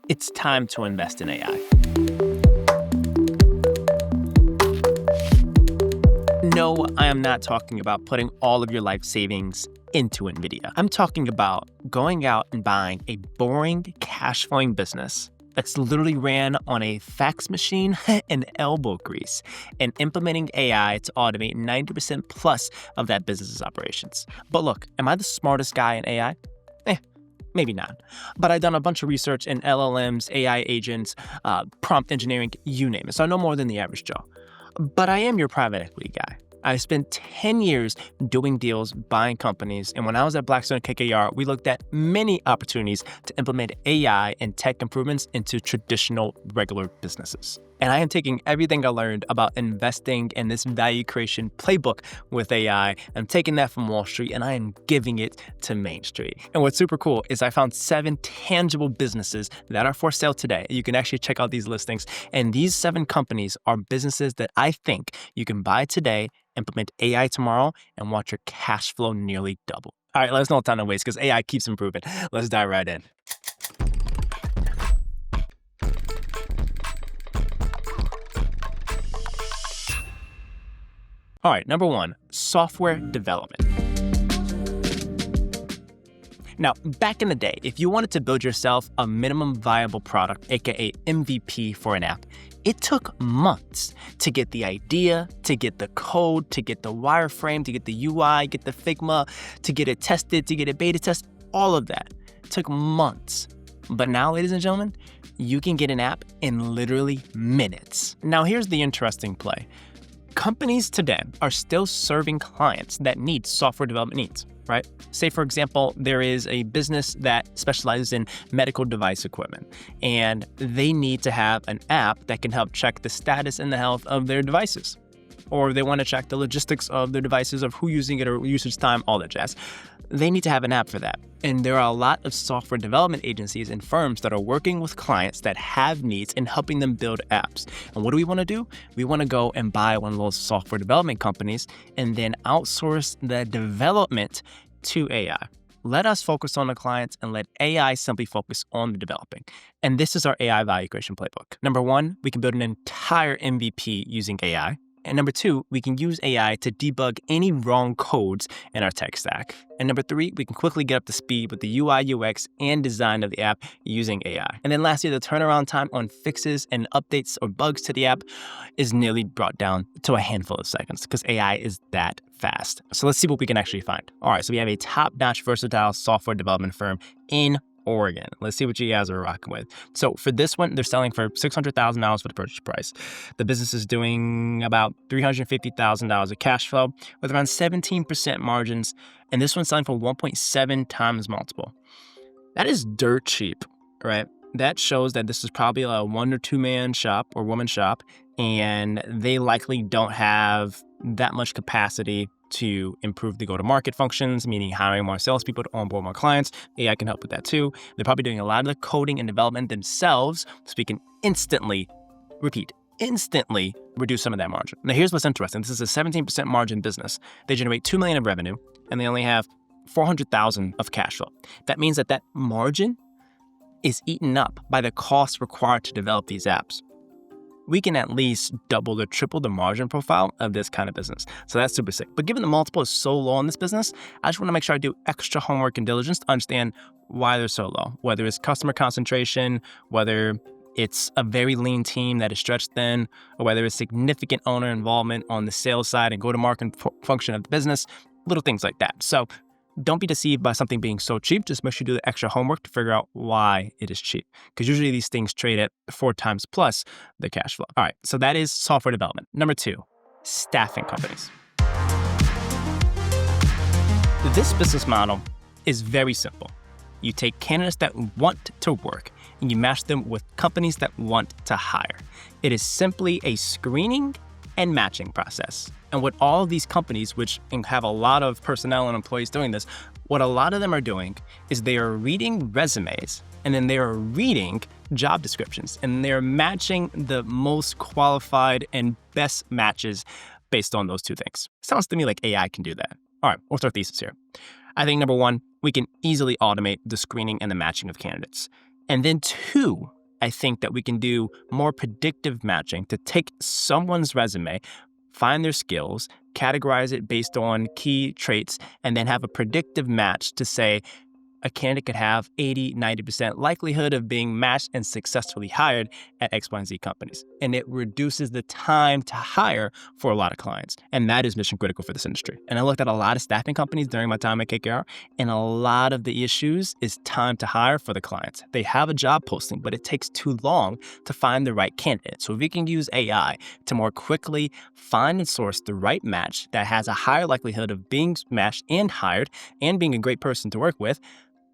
it's time to invest in AI. No, I am not talking about putting all of your life savings into NVIDIA. I'm talking about going out and buying a boring, cash-flowing business that's literally ran on a fax machine and elbow grease, and implementing AI to automate 90% plus of that business's operations. But look, am I the smartest guy in AI? Maybe not. But I've done a bunch of research in LLMs, AI agents, prompt engineering, you name it. So I know more than the average Joe. But I am your private equity guy. I spent 10 years doing deals, buying companies, and when I was at Blackstone KKR, we looked at many opportunities to implement AI and tech improvements into traditional, regular businesses. And I am taking everything I learned about investing in this value creation playbook with AI. I'm taking that from Wall Street and I am giving it to Main Street. And what's super cool is I found 7 tangible businesses that are for sale today. You can actually check out these listings. And these 7 companies are businesses that I think you can buy today, implement AI tomorrow, and watch your cash flow nearly double. All right, let's not time to waste because AI keeps improving. Let's dive right in. All right, number 1, software development. Now, back in the day, if you wanted to build yourself a minimum viable product, aka MVP for an app, it took months to get the idea, to get the code, to get the wireframe, to get the UI, get the Figma, to get it tested, to get it beta tested, all of that. It took months. But now, ladies and gentlemen, you can get an app in literally minutes. Now, here's the interesting play. Companies today are still serving clients that need software development needs, right? Say, for example, there is a business that specializes in medical device equipment, and they need to have an app that can help check the status and the health of their devices. Or they want to check the logistics of their devices, of who's using it or usage time, all that jazz. They need to have an app for that. And there are a lot of software development agencies and firms that are working with clients that have needs and helping them build apps. And what do we want to do? We want to go and buy one of those software development companies and then outsource the development to AI. Let us focus on the clients and let AI simply focus on the developing. And this is our AI value creation playbook. Number 1, we can build an entire MVP using AI. And number 2, we can use AI to debug any wrong codes in our tech stack. And number 3, we can quickly get up to speed with the UI, UX, and design of the app using AI. And then lastly, the turnaround time on fixes and updates or bugs to the app is nearly brought down to a handful of seconds because AI is that fast. So let's see what we can actually find. All right, so we have a top-notch versatile software development firm in Oregon. Let's see what you guys are rocking with. So for this one, they're selling for $600,000 for the purchase price. The business is doing about $350,000 of cash flow with around 17% margins. And this one's selling for 1.7 times multiple. That is dirt cheap, right? That shows that this is probably a 1 or 2 man shop or woman shop, and they likely don't have that much capacity to improve the go-to-market functions, meaning hiring more salespeople to onboard more clients. AI can help with that too. They're probably doing a lot of the coding and development themselves, so we can instantly reduce some of that margin. Now, here's what's interesting. This is a 17% margin business. They generate $2 million of revenue, and they only have $400,000 of cash flow. That means that margin is eaten up by the costs required to develop these apps. We can at least double or triple the margin profile of this kind of business. So that's super sick. But given the multiple is so low in this business, I just want to make sure I do extra homework and diligence to understand why they're so low, whether it's customer concentration, whether it's a very lean team that is stretched thin, or whether it's significant owner involvement on the sales side and go-to-market function of the business, little things like that. So don't be deceived by something being so cheap. Just make sure you do the extra homework to figure out why it is cheap. Because usually these things trade at 4 times plus the cash flow. All right, so that is software development. Number 2, staffing companies. This business model is very simple. You take candidates that want to work and you match them with companies that want to hire. It is simply a screening and matching process. And what all of these companies, which have a lot of personnel and employees doing this, what a lot of them are doing is they are reading resumes and then they are reading job descriptions and they're matching the most qualified and best matches based on those 2 things. Sounds to me like AI can do that. All right, what's our thesis here? I think number 1, we can easily automate the screening and the matching of candidates. And then 2, I think that we can do more predictive matching to take someone's resume, find their skills, categorize it based on key traits, and then have a predictive match to say, a candidate could have 80-90% likelihood of being matched and successfully hired at X, Y, and Z companies. And it reduces the time to hire for a lot of clients. And that is mission critical for this industry. And I looked at a lot of staffing companies during my time at KKR, and a lot of the issues is time to hire for the clients. They have a job posting, but it takes too long to find the right candidate. So if we can use AI to more quickly find and source the right match that has a higher likelihood of being matched and hired and being a great person to work with,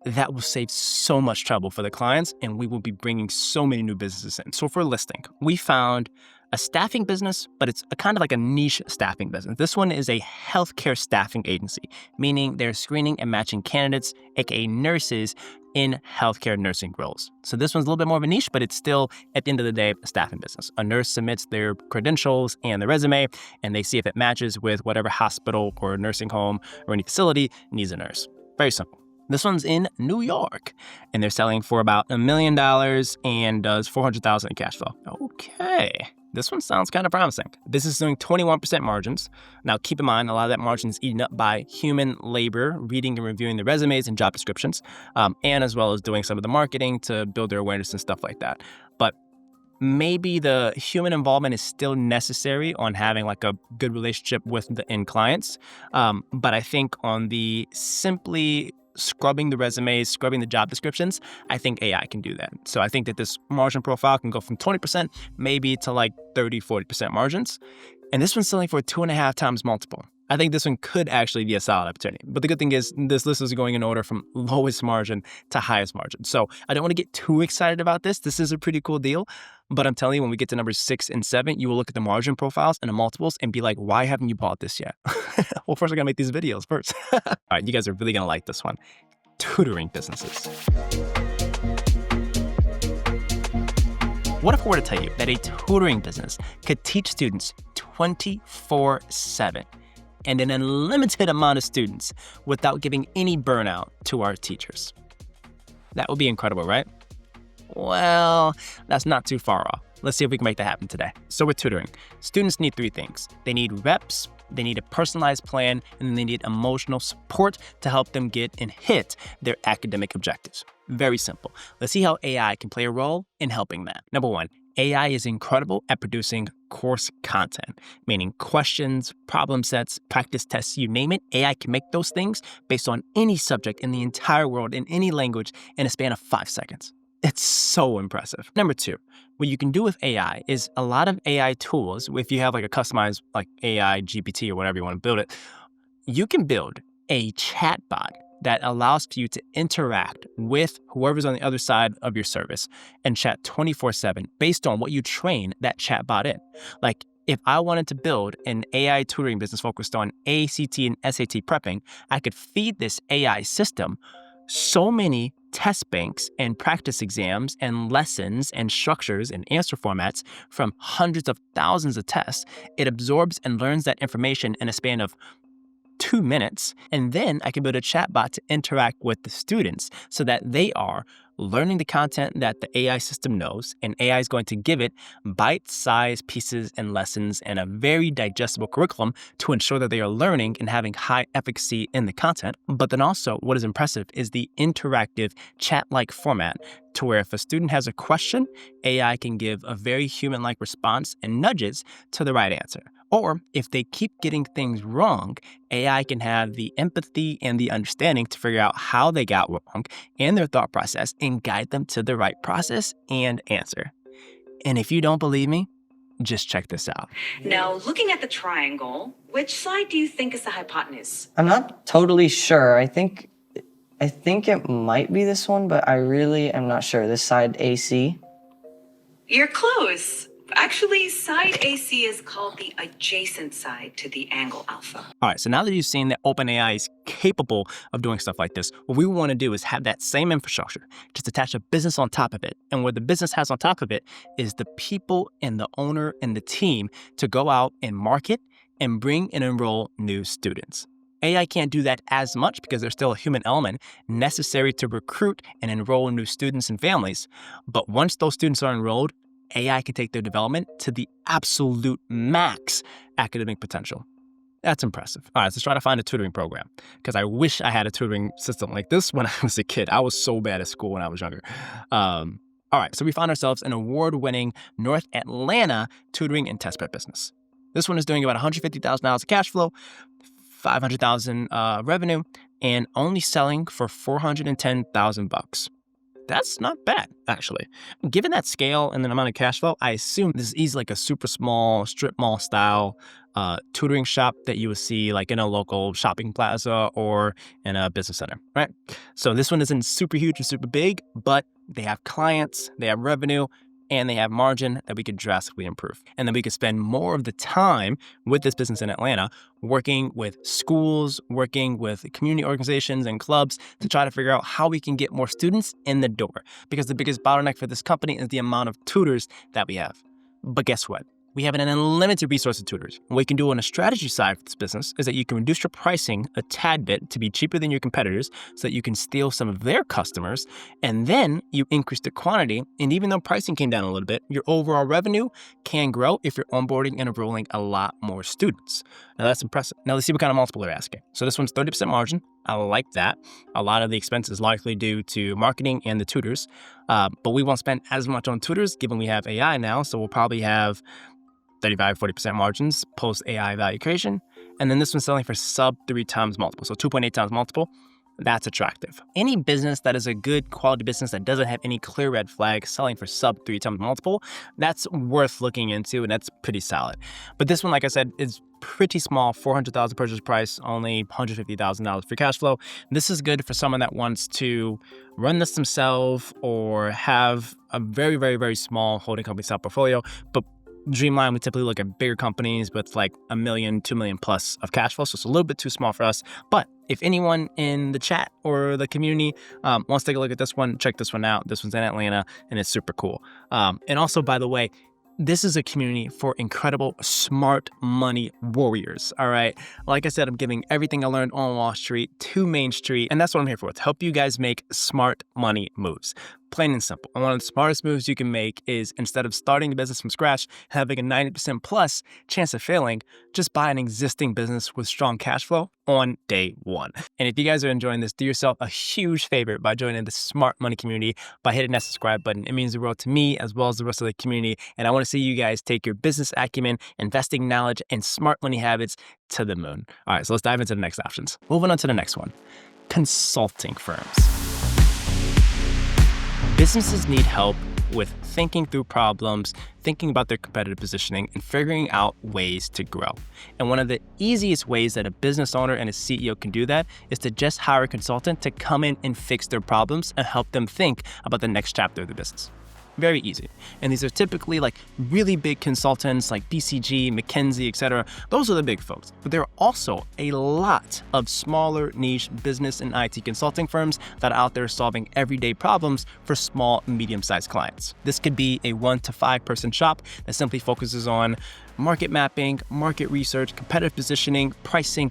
that will save so much trouble for the clients, and we will be bringing so many new businesses in. So for listing, we found a staffing business, but it's a kind of like a niche staffing business. This one is a healthcare staffing agency, meaning they're screening and matching candidates, aka nurses, in healthcare nursing roles. So this one's a little bit more of a niche, but it's still, at the end of the day, a staffing business. A nurse submits their credentials and the resume, and they see if it matches with whatever hospital or nursing home or any facility needs a nurse. Very simple. This one's in New York, and they're selling for about $1 million and does $400,000 in cash flow. Okay, this one sounds kind of promising. This is doing 21% margins. Now, keep in mind, a lot of that margin is eaten up by human labor, reading and reviewing the resumes and job descriptions, and as well as doing some of the marketing to build their awareness and stuff like that. But maybe the human involvement is still necessary on having like a good relationship with the end clients. But I think on the simply scrubbing the resumes, scrubbing the job descriptions, I think AI can do that. So I think that this margin profile can go from 20% maybe to like 30-40% margins. And this one's selling for a 2.5 times multiple. I think this one could actually be a solid opportunity. But the good thing is this list is going in order from lowest margin to highest margin. So I don't want to get too excited about this. This is a pretty cool deal. But I'm telling you, when we get to numbers 6 and 7, you will look at the margin profiles and the multiples and be like, why haven't you bought this yet? Well, first I gotta make these videos first. All right, you guys are really gonna like this one. Tutoring businesses. What if I were to tell you that a tutoring business could teach students 24/7 and an unlimited amount of students without giving any burnout to our teachers? That would be incredible, right? Well, that's not too far off. Let's see if we can make that happen today. So with tutoring, students need 3 things. They need reps, they need a personalized plan, and then they need emotional support to help them get and hit their academic objectives. Very simple. Let's see how AI can play a role in helping that. Number 1, AI is incredible at producing course content, meaning questions, problem sets, practice tests, you name it. AI can make those things based on any subject in the entire world, in any language, in a span of 5 seconds. It's so impressive. Number 2, what you can do with AI is a lot of AI tools, if you have like a customized like AI GPT or whatever you want to build it, you can build a chatbot that allows for you to interact with whoever's on the other side of your service and chat 24/7 based on what you train that chatbot in. Like if I wanted to build an AI tutoring business focused on ACT and SAT prepping, I could feed this AI system so many test banks and practice exams and lessons and structures and answer formats from hundreds of thousands of tests. It absorbs and learns that information in a span of 2 minutes, and then I can build a chatbot to interact with the students so that they are learning the content that the AI system knows, and AI is going to give it bite-sized pieces and lessons and a very digestible curriculum to ensure that they are learning and having high efficacy in the content. But then also, what is impressive is the interactive chat-like format to where if a student has a question, AI can give a very human-like response and nudges to the right answer. Or if they keep getting things wrong, AI can have the empathy and the understanding to figure out how they got wrong and their thought process and guide them to the right process and answer. And if you don't believe me, just check this out. Now, looking at the triangle, which side do you think is the hypotenuse? I'm not totally sure. I think it might be this one, but I really am not sure. This side AC. You're close. Actually, side AC is called the adjacent side to the angle alpha. All right, so now that you've seen that OpenAI is capable of doing stuff like this, what we want to do is have that same infrastructure, just attach a business on top of it. And what the business has on top of it is the people and the owner and the team to go out and market and bring and enroll new students. AI can't do that as much because there's still a human element necessary to recruit and enroll new students and families. But once those students are enrolled, AI can take their development to the absolute max academic potential. That's impressive. All right, let's try to find a tutoring program because I wish I had a tutoring system like this when I was a kid. I was so bad at school when I was younger. All right, so we found ourselves an award-winning North Atlanta tutoring and test prep business. This one is doing about $150,000 of cash flow, $500,000 revenue, and only selling for $410,000. That's not bad, actually. Given that scale and the amount of cash flow, I assume this is easily like a super small strip mall style tutoring shop that you would see like in a local shopping plaza or in a business center, right? So this one isn't super huge and super big, but they have clients, they have revenue, and they have margin that we could drastically improve. And then we could spend more of the time with this business in Atlanta, working with schools, working with community organizations and clubs to try to figure out how we can get more students in the door. Because the biggest bottleneck for this company is the amount of tutors that we have. But guess what? We have an unlimited resource of tutors. What you can do on a strategy side for this business is that you can reduce your pricing a tad bit to be cheaper than your competitors so that you can steal some of their customers, and then you increase the quantity. And even though pricing came down a little bit, your overall revenue can grow if you're onboarding and enrolling a lot more students. Now that's impressive. Now let's see what kind of multiple they're asking. So this one's 30% margin. I like that. A lot of the expense is likely due to marketing and the tutors, but we won't spend as much on tutors given we have AI now, so we'll probably have 35-40% margins post AI value creation. And then this one's selling for sub 3 times multiple, so 2.8 times multiple. That's attractive. Any business that is a good quality business that doesn't have any clear red flags selling for sub 3 times multiple, that's worth looking into, and that's pretty solid. But this one, like I said, is pretty small, $400,000 purchase price, only $150,000 free cash flow. This is good for someone that wants to run this themselves or have a very, very, very small holding company style portfolio, but Dreamline, we typically look at bigger companies with like $1 million, $2 million plus of cash flow. So it's a little bit too small for us. But if anyone in the chat or the community wants to take a look at this one, check this one out. This one's in Atlanta and it's super cool. And also, by the way, this is a community for incredible smart money warriors, all right? Like I said, I'm giving everything I learned on Wall Street to Main Street, and that's what I'm here for, to help you guys make smart money moves. Plain and simple. And one of the smartest moves you can make is instead of starting a business from scratch, having a 90% plus chance of failing, just buy an existing business with strong cash flow on day one. And if you guys are enjoying this, do yourself a huge favor by joining the smart money community by hitting that subscribe button. It means the world to me as well as the rest of the community. And I want to see you guys take your business acumen, investing knowledge, and smart money habits to the moon. All right, so let's dive into the next options. Moving on to the next one, consulting firms. Businesses need help with thinking through problems, thinking about their competitive positioning, and figuring out ways to grow. And one of the easiest ways that a business owner and a CEO can do that is to just hire a consultant to come in and fix their problems and help them think about the next chapter of the business. Very easy. And these are typically like really big consultants like BCG, McKinsey, etc. Those are the big folks. But there are also a lot of smaller niche business and IT consulting firms that are out there solving everyday problems for small and medium-sized clients. This could be a 1 to 5 person shop that simply focuses on market mapping, market research, competitive positioning, pricing.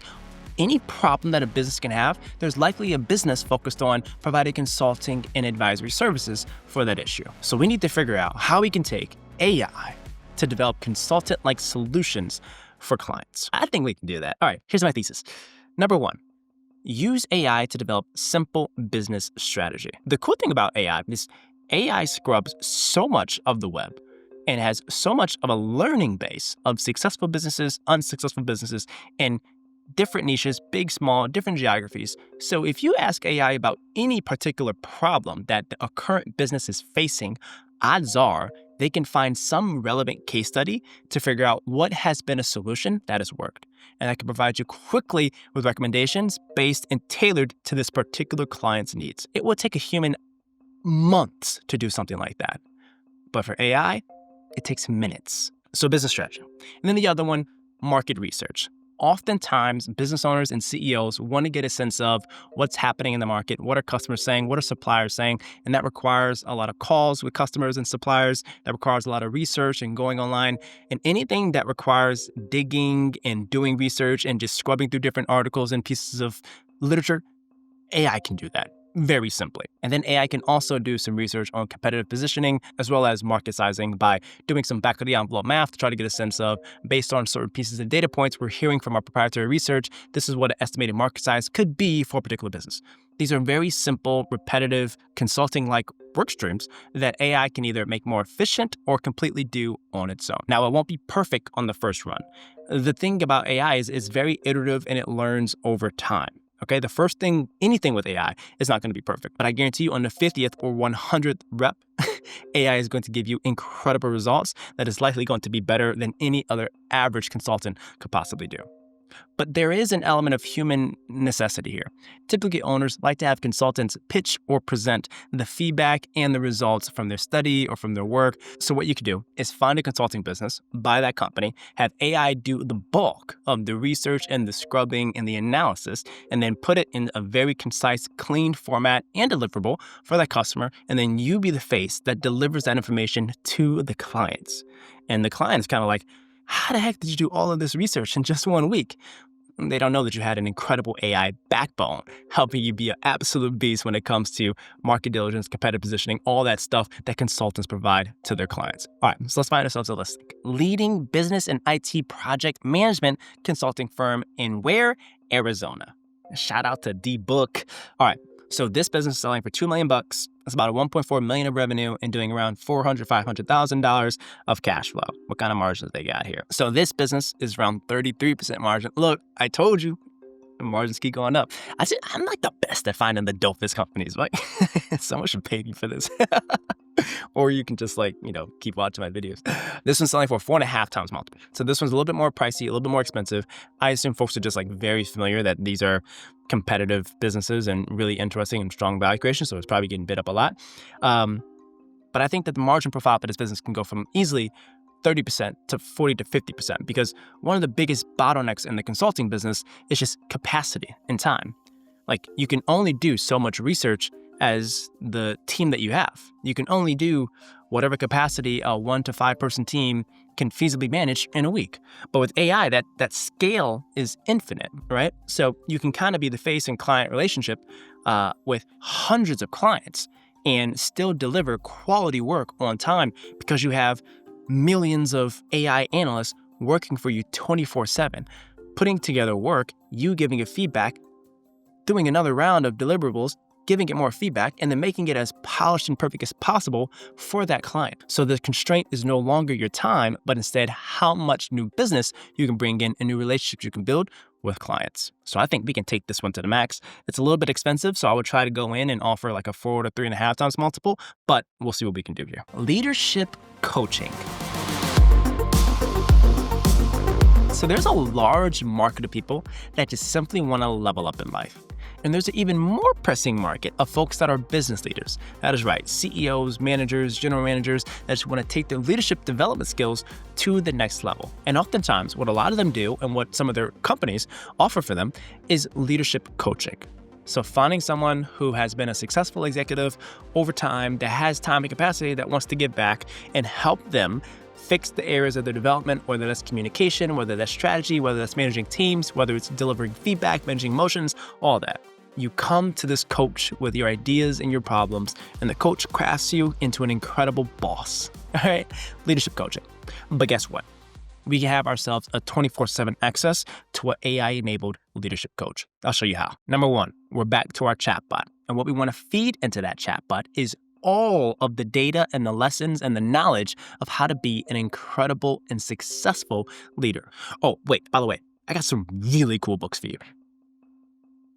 Any problem that a business can have, there's likely a business focused on providing consulting and advisory services for that issue. So we need to figure out how we can take AI to develop consultant-like solutions for clients. I think we can do that. All right, here's my thesis. Number 1, use AI to develop simple business strategy. The cool thing about AI is AI scrubs so much of the web and has so much of a learning base of successful businesses, unsuccessful businesses, and different niches, big, small, different geographies. So if you ask AI about any particular problem that a current business is facing, odds are they can find some relevant case study to figure out what has been a solution that has worked. And that can provide you quickly with recommendations based and tailored to this particular client's needs. It will take a human months to do something like that. But for AI, it takes minutes. So business strategy. And then the other one, market research. Oftentimes, business owners and CEOs want to get a sense of what's happening in the market, what are customers saying, what are suppliers saying, and that requires a lot of calls with customers and suppliers. That requires a lot of research and going online, and anything that requires digging and doing research and just scrubbing through different articles and pieces of literature. AI can do that very simply. And then AI can also do some research on competitive positioning as well as market sizing by doing some back of the envelope math to try to get a sense of, based on certain pieces of data points we're hearing from our proprietary research, this is what an estimated market size could be for a particular business. These are very simple, repetitive, consulting-like work streams that AI can either make more efficient or completely do on its own. Now, it won't be perfect on the first run. The thing about AI is it's very iterative and it learns over time. Okay, the first thing, anything with AI is not going to be perfect, but I guarantee you on the 50th or 100th rep, AI is going to give you incredible results that is likely going to be better than any other average consultant could possibly do. But there is an element of human necessity here. Typically, owners like to have consultants pitch or present the feedback and the results from their study or from their work. So what you could do is find a consulting business, buy that company, have AI do the bulk of the research and the scrubbing and the analysis, and then put it in a very concise, clean format and deliverable for that customer. And then you be the face that delivers that information to the clients. And the client's kind of like, how the heck did you do all of this research in just 1 week? They don't know that you had an incredible AI backbone helping you be an absolute beast when it comes to market diligence, competitive positioning, all that stuff that consultants provide to their clients. All right, so let's find ourselves a listing. Leading business and IT project management consulting firm in where? Arizona. Shout out to D-Book. All right, so this business is selling for $2 million. That's about a $1.4 million of revenue and doing around $400,000, $500,000 of cash flow. What kind of margins they got here? So this business is around 33% margin. Look, I told you, the margins keep going up. I'm like the best at finding the dopest companies. Like, someone should pay me for this. Or you can just keep watching my videos. This one's selling for 4.5 times multiple. So this one's a little bit more pricey, a little bit more expensive. I assume folks are just very familiar that these are competitive businesses and really interesting and strong value creation. So it's probably getting bid up a lot. But I think that the margin profile for this business can go from easily 30% to 40 to 50%, because one of the biggest bottlenecks in the consulting business is just capacity and time. You can only do so much research as the team that you have. You can only do whatever capacity a 1 to 5 person team can feasibly manage in a week. But with AI, that scale is infinite, right? So you can kind of be the face and client relationship with hundreds of clients and still deliver quality work on time because you have millions of AI analysts working for you 24/7, putting together work, you giving it feedback, doing another round of deliverables, giving it more feedback, and then making it as polished and perfect as possible for that client. So the constraint is no longer your time, but instead how much new business you can bring in and new relationships you can build with clients. So I think we can take this one to the max. It's a little bit expensive, so I would try to go in and offer a 4 to 3.5 times multiple, but we'll see what we can do here. Leadership coaching. So there's a large market of people that just simply want to level up in life. And there's an even more pressing market of folks that are business leaders. That is right, CEOs, managers, general managers that just want to take their leadership development skills to the next level. And oftentimes, what a lot of them do and what some of their companies offer for them is leadership coaching. So finding someone who has been a successful executive over time, that has time and capacity, that wants to give back and help them fix the areas of their development, whether that's communication, whether that's strategy, whether that's managing teams, whether it's delivering feedback, managing emotions, all that. You come to this coach with your ideas and your problems, and the coach crafts you into an incredible boss. All right? Leadership coaching. But guess what? We have ourselves a 24/7 access to an AI-enabled leadership coach. I'll show you how. Number one, we're back to our chatbot. And what we want to feed into that chatbot is all of the data and the lessons and the knowledge of how to be an incredible and successful leader. Oh, wait, by the way, I got some really cool books for you.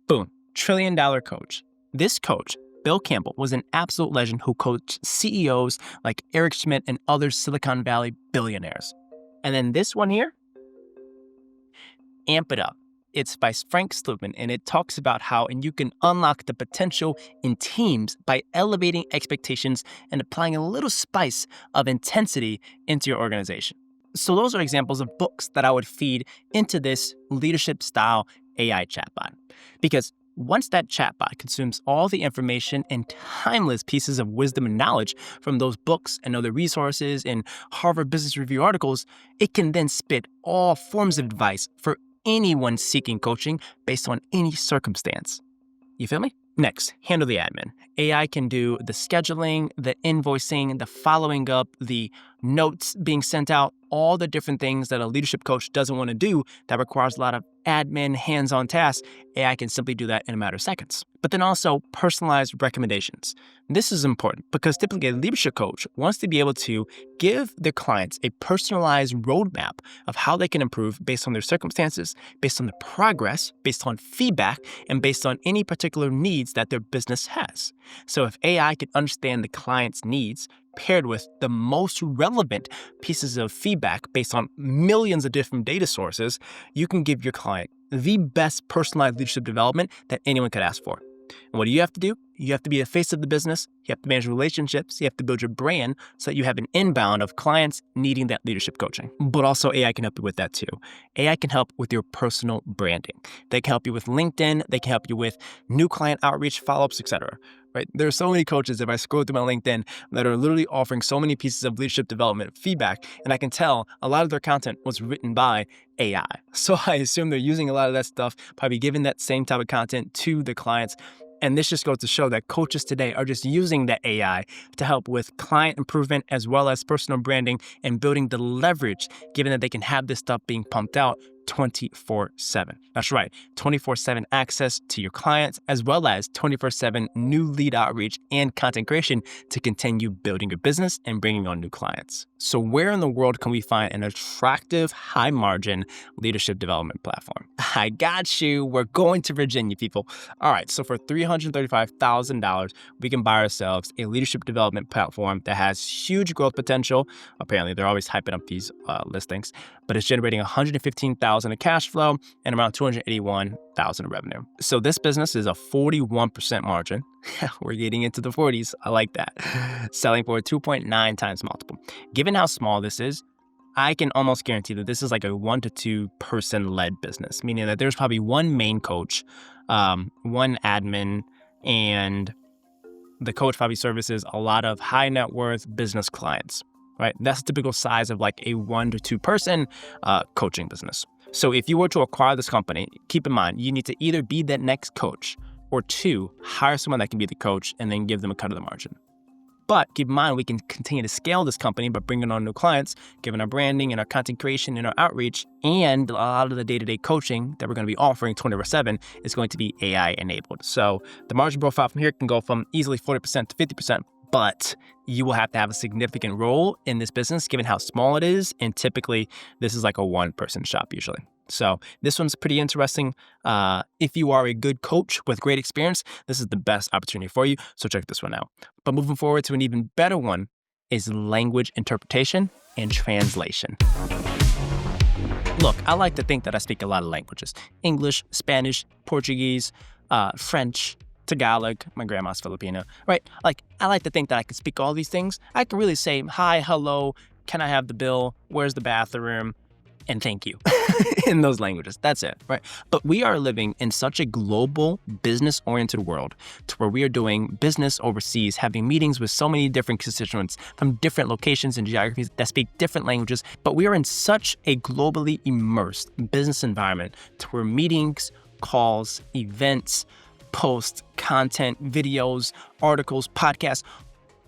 Boom, $1 Trillion Coach. This coach, Bill Campbell, was an absolute legend who coached CEOs like Eric Schmidt and other Silicon Valley billionaires. And then this one here, Amp It Up. It's by Frank Slootman, and it talks about how you can unlock the potential in teams by elevating expectations and applying a little spice of intensity into your organization. So those are examples of books that I would feed into this leadership style AI chatbot. Because once that chatbot consumes all the information and timeless pieces of wisdom and knowledge from those books and other resources and Harvard Business Review articles, it can then spit all forms of advice for anyone seeking coaching based on any circumstance. You feel me? Next, handle the admin. AI can do the scheduling, the invoicing, the following up, the notes being sent out, all the different things that a leadership coach doesn't want to do that requires a lot of admin, hands-on tasks. AI can simply do that in a matter of seconds. But then also personalized recommendations. This is important because typically a leadership coach wants to be able to give their clients a personalized roadmap of how they can improve based on their circumstances, based on the progress, based on feedback, and based on any particular needs that their business has. So if AI can understand the client's needs, paired with the most relevant pieces of feedback based on millions of different data sources, you can give your client the best personalized leadership development that anyone could ask for. And what do you have to do? You have to be the face of the business. You have to manage relationships. You have to build your brand so that you have an inbound of clients needing that leadership coaching. But also AI can help you with that too. AI can help with your personal branding. They can help you with LinkedIn. They can help you with new client outreach, follow-ups, etc. Right? There are so many coaches, if I scroll through my LinkedIn, that are literally offering so many pieces of leadership development feedback, and I can tell a lot of their content was written by AI. So I assume they're using a lot of that stuff, probably giving that same type of content to the clients. And this just goes to show that coaches today are just using the AI to help with client improvement as well as personal branding and building the leverage, given that they can have this stuff being pumped out 24/7. That's right, 24/7 access to your clients, as well as 24/7 new lead outreach and content creation to continue building your business and bringing on new clients. So where in the world can we find an attractive, high-margin leadership development platform? I got you. We're going to Virginia, people. All right, so for $335,000, we can buy ourselves a leadership development platform that has huge growth potential. Apparently, they're always hyping up these listings, but it's generating $115,000 in cash flow and around $281,000 in revenue. So this business is a 41% margin. We're getting into the 40s. I like that. Selling for a 2.9 times multiple. Given how small this is, I can almost guarantee that this is like a 1 to 2 person led business, meaning that there's probably one main coach, one admin, and the coach probably services a lot of high net worth business clients, right? That's the typical size of like a 1 to 2 person coaching business. So if you were to acquire this company, keep in mind, you need to either be that next coach or 2, hire someone that can be the coach and then give them a cut of the margin. But keep in mind, we can continue to scale this company by bringing on new clients, given our branding and our content creation and our outreach, and a lot of the day-to-day coaching that we're going to be offering 24/7 is going to be AI enabled. So the margin profile from here can go from easily 40% to 50%, but you will have to have a significant role in this business given how small it is. And typically, this is like a one-person shop usually. So this one's pretty interesting. If you are a good coach with great experience, this is the best opportunity for you. So check this one out. But moving forward to an even better one is language interpretation and translation. Look, I like to think that I speak a lot of languages: English, Spanish, Portuguese, French, Tagalog. My grandma's Filipino, right? Like, I like to think that I can speak all these things. I can really say hi, hello, can I have the bill, where's the bathroom, and thank you in those languages. That's it, right? But we are living in such a global, business-oriented world to where we are doing business overseas, having meetings with so many different constituents from different locations and geographies that speak different languages. But we are in such a globally immersed business environment to where meetings, calls, events, posts, content, videos, articles, podcasts,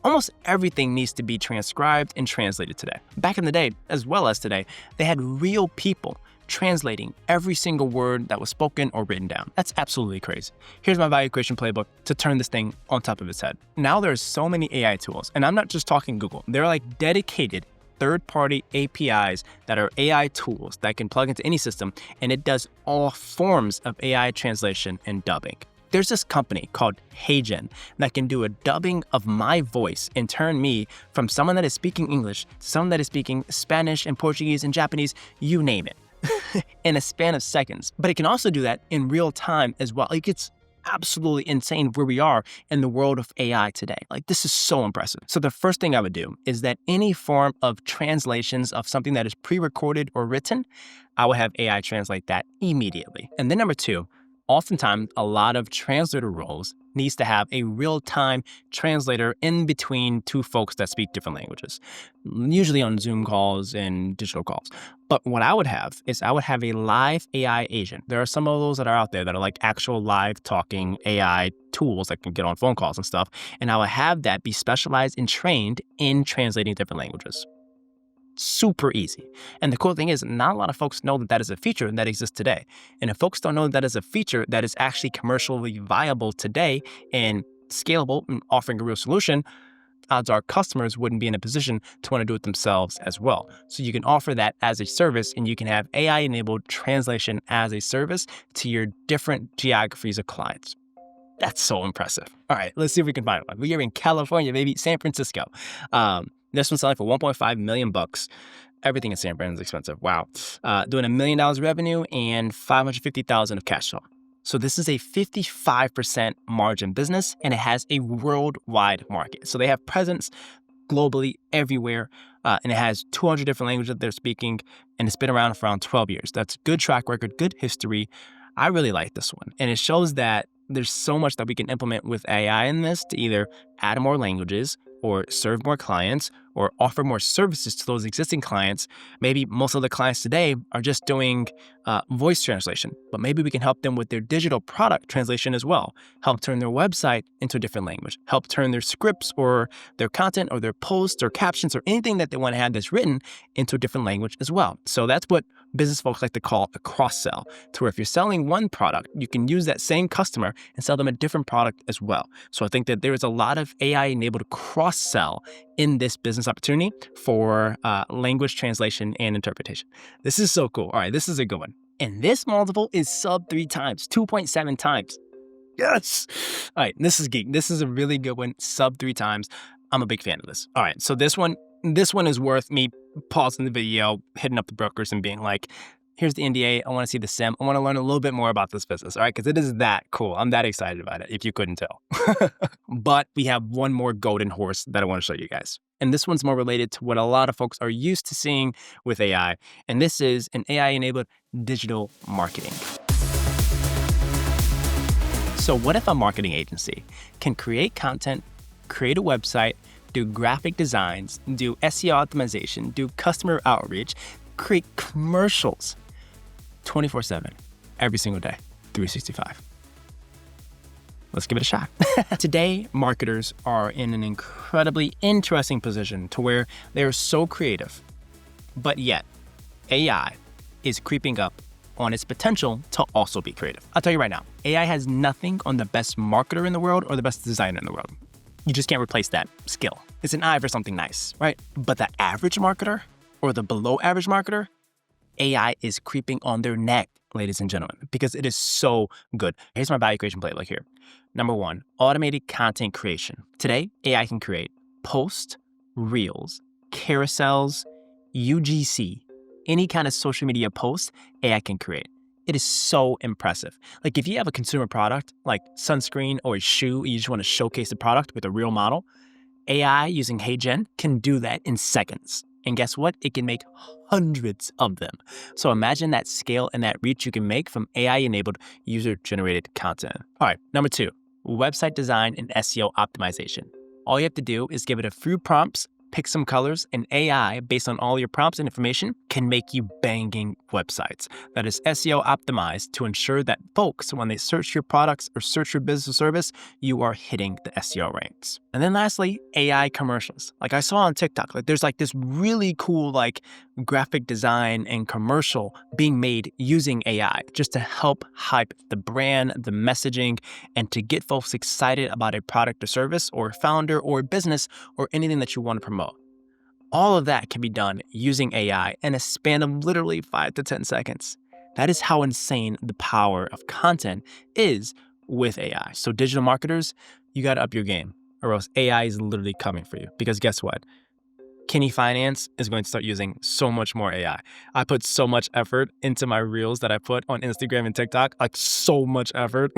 almost everything needs to be transcribed and translated today. Back in the day, as well as today, they had real people translating every single word that was spoken or written down. That's absolutely crazy. Here's my value creation playbook to turn this thing on top of its head. Now there's so many AI tools, and I'm not just talking Google. They're like dedicated third-party APIs that are AI tools that can plug into any system, and it does all forms of AI translation and dubbing. There's this company called HeyGen that can do a dubbing of my voice and turn me from someone that is speaking English to someone that is speaking Spanish and Portuguese and Japanese, you name it, in a span of seconds. But it can also do that in real time as well. Like, it's absolutely insane where we are in the world of AI today. Like, this is so impressive. So the first thing I would do is that any form of translations of something that is pre-recorded or written, I would have AI translate that immediately. And then number two, oftentimes a lot of translator roles needs to have a real-time translator in between two folks that speak different languages, usually on Zoom calls and digital calls. But what I would have is I would have a live AI agent. There are some of those that are out there that are like actual live talking AI tools that can get on phone calls and stuff. And I would have that be specialized and trained in translating different languages. Super easy. And the cool thing is, not a lot of folks know that that is a feature that exists today. And if folks don't know that that is a feature that is actually commercially viable today and scalable and offering a real solution, odds are customers wouldn't be in a position to want to do it themselves as well. So you can offer that as a service, and you can have AI-enabled translation as a service to your different geographies of clients. That's so impressive. All right, let's see if we can find one. We are in California, maybe San Francisco. This one's selling for $1.5 million. Everything in San Fran is expensive. Wow. Doing $1 million revenue and $550,000 of cash flow. So this is a 55% margin business, and it has a worldwide market. So they have presence globally everywhere, and it has 200 different languages that they're speaking, and it's been around for around 12 years. That's good track record, good history. I really like this one, and it shows that there's so much that we can implement with AI in this to either add more languages or serve more clients or offer more services to those existing clients. Maybe most of the clients today are just doing voice translation, but maybe we can help them with their digital product translation as well, help turn their website into a different language, help turn their scripts or their content or their posts or captions or anything that they want to have that's written into a different language as well. So that's what business folks like to call a cross-sell, to where if you're selling one product, you can use that same customer and sell them a different product as well. So I think that there is a lot of AI-enabled cross-sell in this business opportunity for language translation and interpretation. This is so cool. All right, this is a good one. And this multiple is sub 3 times, 2.7 times. Yes. All right, this is geek. This is a really good one, sub 3 times. I'm a big fan of this. All right, so this one is worth me pausing the video, hitting up the brokers and being like, here's the NDA. I want to see the SIM. I want to learn a little bit more about this business, all right? Because it is that cool. I'm that excited about it, if you couldn't tell. But we have one more golden horse that I want to show you guys. And this one's more related to what a lot of folks are used to seeing with AI. And this is an AI-enabled digital marketing. So what if a marketing agency can create content, create a website, do graphic designs, do SEO optimization, do customer outreach, create commercials 24/7, every single day, 365. Let's give it a shot. Today, marketers are in an incredibly interesting position to where they're so creative, but yet AI is creeping up on its potential to also be creative. I'll tell you right now, AI has nothing on the best marketer in the world or the best designer in the world. You just can't replace that skill. It's an eye for something nice, right? But the average marketer or the below average marketer, AI is creeping on their neck, ladies and gentlemen, because it is so good. Here's my value creation playbook here. Number one, automated content creation. Today, AI can create posts, reels, carousels, UGC, any kind of social media post, AI can create. It is so impressive. Like if you have a consumer product like sunscreen or a shoe, and you just want to showcase the product with a real model, AI using HeyGen can do that in seconds. And guess what? It can make hundreds of them. So imagine that scale and that reach you can make from AI-enabled user-generated content. All right, number two, website design and SEO optimization. All you have to do is give it a few prompts, pick some colors, and AI, based on all your prompts and information, can make you banging websites that is SEO optimized to ensure that folks, when they search your products or search your business or service, you are hitting the SEO ranks. And then lastly, AI commercials. Like I saw on TikTok, like there's like this really cool like graphic design and commercial being made using AI just to help hype the brand, the messaging, and to get folks excited about a product or service or founder or business or anything that you want to promote. All of that can be done using AI in a span of literally 5 to 10 seconds. That is how insane the power of content is with AI. So digital marketers, you got to up your game, or else AI is literally coming for you. Because guess what? Kenny Finance is going to start using so much more AI. I put so much effort into my reels that I put on Instagram and TikTok, like so much effort.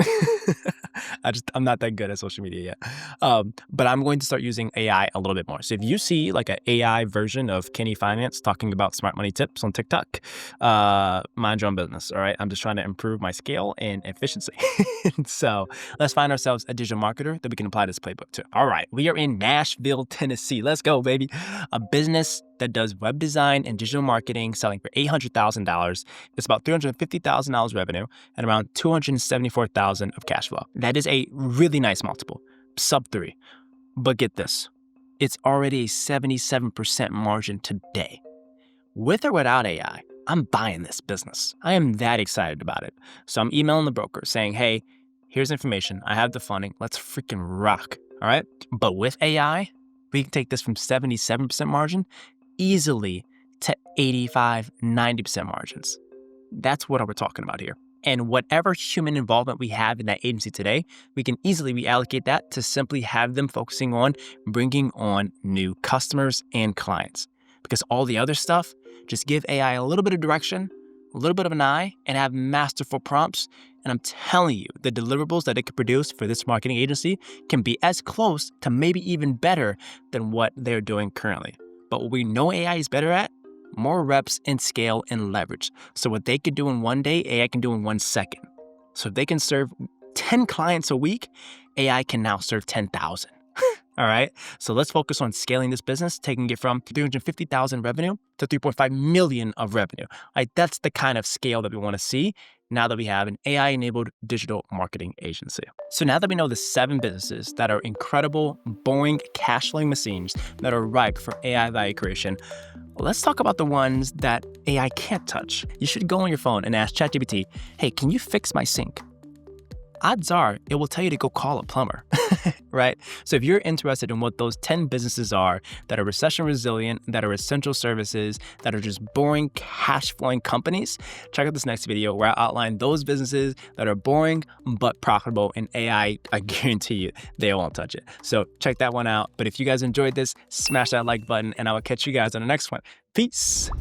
I'm not that good at social media yet. But I'm going to start using AI a little bit more. So if you see like an AI version of Kenny Finance talking about smart money tips on TikTok, mind your own business, all right? I'm just trying to improve my scale and efficiency. So let's find ourselves a digital marketer that we can apply this playbook to. All right, we are in Nashville, Tennessee. Let's go, baby. A business that does web design and digital marketing selling for $800,000. It's about $350,000 revenue and around $274,000 of cash flow. That is a really nice multiple, sub 3. But get this, it's already a 77% margin today. With or without AI, I'm buying this business. I am that excited about it. So I'm emailing the broker saying, hey, here's information. I have the funding. Let's freaking rock. All right. But with AI, we can take this from 77% margin easily to 85, 90% margins. That's what we're talking about here. And whatever human involvement we have in that agency today, we can easily reallocate that to simply have them focusing on bringing on new customers and clients. Because all the other stuff, just give AI a little bit of direction, a little bit of an eye, and have masterful prompts. And I'm telling you, the deliverables that it could produce for this marketing agency can be as close to maybe even better than what they're doing currently. But what we know AI is better at, more reps and scale and leverage. So what they could do in one day, AI can do in 1 second. So if they can serve 10 clients a week, AI can now serve 10,000. All right. So let's focus on scaling this business, taking it from 350,000 revenue to 3.5 million of revenue. Like that's the kind of scale that we want to see now that we have an AI-enabled digital marketing agency. So now that we know the 7 businesses that are incredible, boring, cash flowing machines that are ripe for AI value creation, let's talk about the ones that AI can't touch. You should go on your phone and ask ChatGPT, hey, can you fix my sink? Odds are it will tell you to go call a plumber, right? So if you're interested in what those 10 businesses are that are recession resilient, that are essential services, that are just boring cash flowing companies, check out this next video where I outline those businesses that are boring but profitable, and AI, I guarantee you, they won't touch it. So check that one out. But if you guys enjoyed this, smash that like button and I will catch you guys on the next one. Peace.